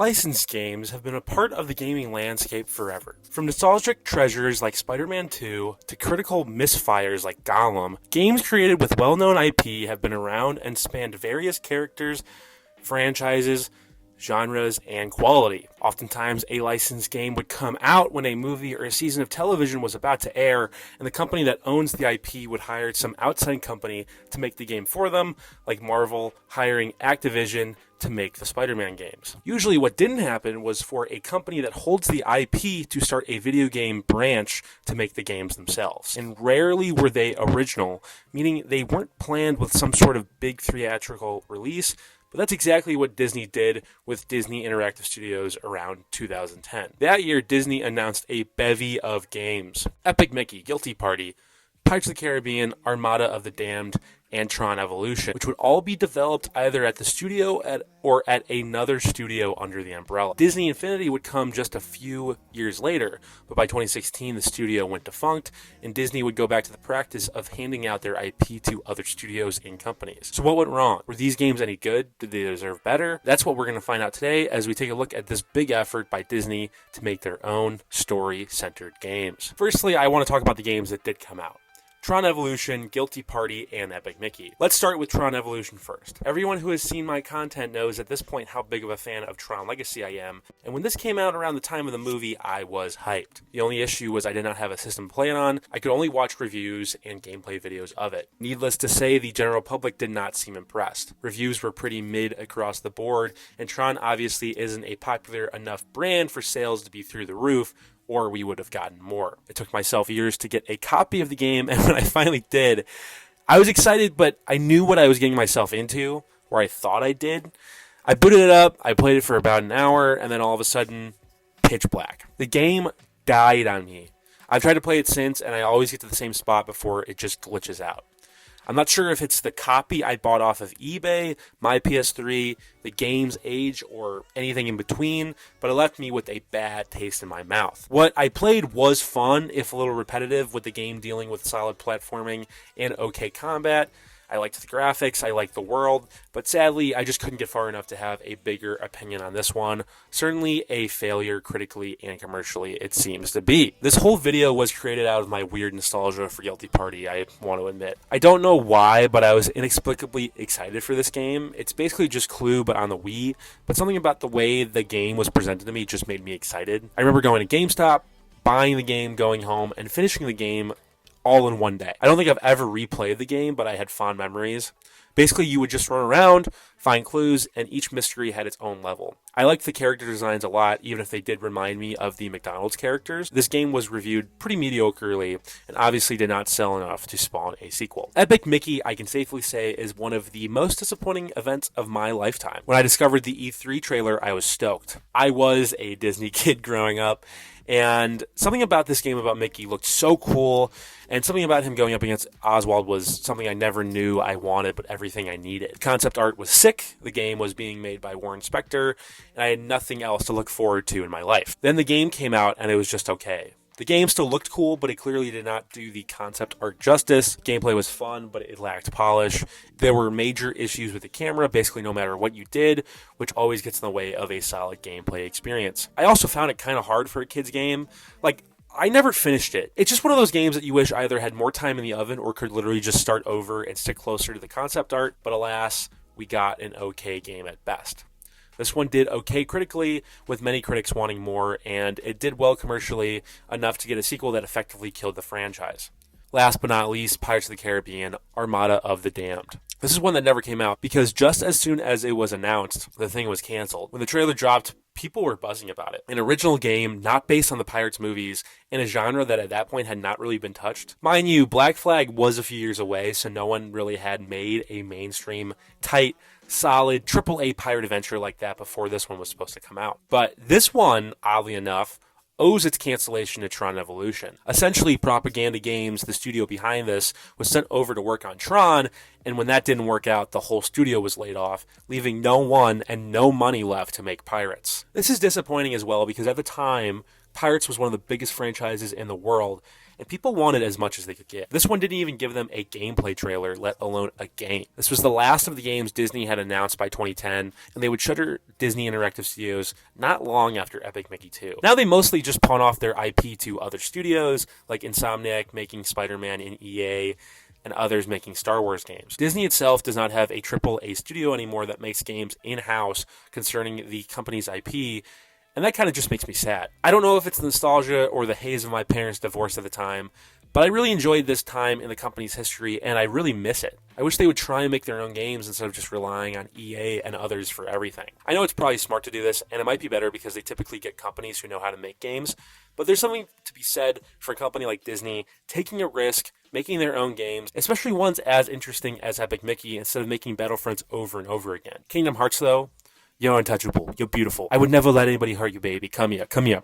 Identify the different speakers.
Speaker 1: Licensed games have been a part of the gaming landscape forever. From nostalgic treasures like Spider-Man 2 to critical misfires like Gollum, games created with well-known IP have been around and spanned various characters, franchises, genres, and quality. Oftentimes, a licensed game would come out when a movie or a season of television was about to air, and the company that owns the IP would hire some outside company to make the game for them, like Marvel hiring Activision to make the Spider-Man games. Usually what didn't happen was for a company that holds the IP to start a video game branch to make the games themselves. And rarely were they original, meaning they weren't planned with some sort of big theatrical release. But that's exactly what Disney did with Disney Interactive Studios around 2010. That year, Disney announced a bevy of games: Epic Mickey, Guilty Party, Pirates of the Caribbean, Armada of the Damned, and Tron Evolution, which would all be developed either at the studio or at another studio under the umbrella. Disney Infinity would come just a few years later, but by 2016 the studio went defunct, and Disney would go back to the practice of handing out their IP to other studios and companies. So what went wrong? Were these games any good? Did they deserve better? That's what we're going to find out today as we take a look at this big effort by Disney to make their own story-centered games. Firstly, I want to talk about the games that did come out: Tron Evolution, Guilty Party, and Epic Mickey. Let's start with Tron Evolution first. Everyone who has seen my content knows at this point how big of a fan of Tron Legacy I am, and when this came out around the time of the movie, I was hyped. The only issue was I did not have a system to play it on. I could only watch reviews and gameplay videos of it. Needless to say, the general public did not seem impressed. Reviews were pretty mid across the board, and Tron obviously isn't a popular enough brand for sales to be through the roof, or we would have gotten more. It took myself years to get a copy of the game, and when I finally did, I was excited, but I knew what I was getting myself into, or I thought I did. I booted it up, I played it for about an hour, and then all of a sudden, pitch black. The game died on me. I've tried to play it since, and I always get to the same spot before it just glitches out. I'm not sure if it's the copy I bought off of eBay, my PS3, the game's age, or anything in between, but it left me with a bad taste in my mouth. What I played was fun, if a little repetitive, with the game dealing with solid platforming and okay combat. I liked the graphics, I liked the world, but sadly, I just couldn't get far enough to have a bigger opinion on this one. Certainly a failure critically and commercially, it seems to be. This whole video was created out of my weird nostalgia for Guilty Party, I want to admit. I don't know why, but I was inexplicably excited for this game. It's basically just Clue, but on the Wii, but something about the way the game was presented to me just made me excited. I remember going to GameStop, buying the game, going home, and finishing the game all in one day. I don't think I've ever replayed the game, but I had fond memories. Basically, you would just run around, find clues, and each mystery had its own level. I liked the character designs a lot, even if they did remind me of the McDonald's characters. This game was reviewed pretty mediocrely, and obviously did not sell enough to spawn a sequel. Epic Mickey, I can safely say, is one of the most disappointing events of my lifetime. When I discovered the E3 trailer, I was stoked. I was a Disney kid growing up, and something about this game about Mickey looked so cool, and something about him going up against Oswald was something I never knew I wanted, but everything I needed. Concept art was sick, the game was being made by Warren Spector, and I had nothing else to look forward to in my life. Then the game came out, and it was just okay. The game still looked cool, but it clearly did not do the concept art justice. Gameplay was fun, but it lacked polish. There were major issues with the camera, basically no matter what you did, which always gets in the way of a solid gameplay experience. I also found it kind of hard for a kid's game. I never finished it. It's just one of those games that you wish either had more time in the oven or could literally just start over and stick closer to the concept art, but alas, we got an okay game at best. This one did okay critically, with many critics wanting more, and it did well commercially, enough to get a sequel that effectively killed the franchise. Last but not least, Pirates of the Caribbean, Armada of the Damned. This is one that never came out, because just as soon as it was announced, the thing was canceled. When the trailer dropped, people were buzzing about it. An original game, not based on the Pirates movies, in a genre that at that point had not really been touched. Mind you, Black Flag was a few years away, so no one really had made a mainstream, tight, solid AAA pirate adventure like that before this one was supposed to come out. But this one, oddly enough, owes its cancellation to Tron Evolution. Essentially, Propaganda Games, the studio behind this, was sent over to work on Tron, And when that didn't work out, the whole studio was laid off, leaving no one and no money left to make Pirates. This is disappointing as well because at the time, Pirates was one of the biggest franchises in the world, and people wanted as much as they could get. This one didn't even give them a gameplay trailer, let alone a game. This was the last of the games Disney had announced by 2010, and they would shutter Disney Interactive Studios not long after Epic Mickey 2. Now they mostly just pawn off their IP to other studios, like Insomniac making Spider-Man in EA, and others making Star Wars games. Disney itself does not have a AAA studio anymore that makes games in-house concerning the company's IP, and that kind of just makes me sad. I don't know if it's the nostalgia or the haze of my parents' divorce at the time, but I really enjoyed this time in the company's history, and I really miss it. I wish they would try and make their own games instead of just relying on EA and others for everything. I know it's probably smart to do this, and it might be better because they typically get companies who know how to make games, but there's something to be said for a company like Disney taking a risk, making their own games, especially ones as interesting as Epic Mickey, instead of making Battlefronts over and over again. Kingdom Hearts, though, you're untouchable. You're beautiful. I would never let anybody hurt you, baby. Come here. Come here.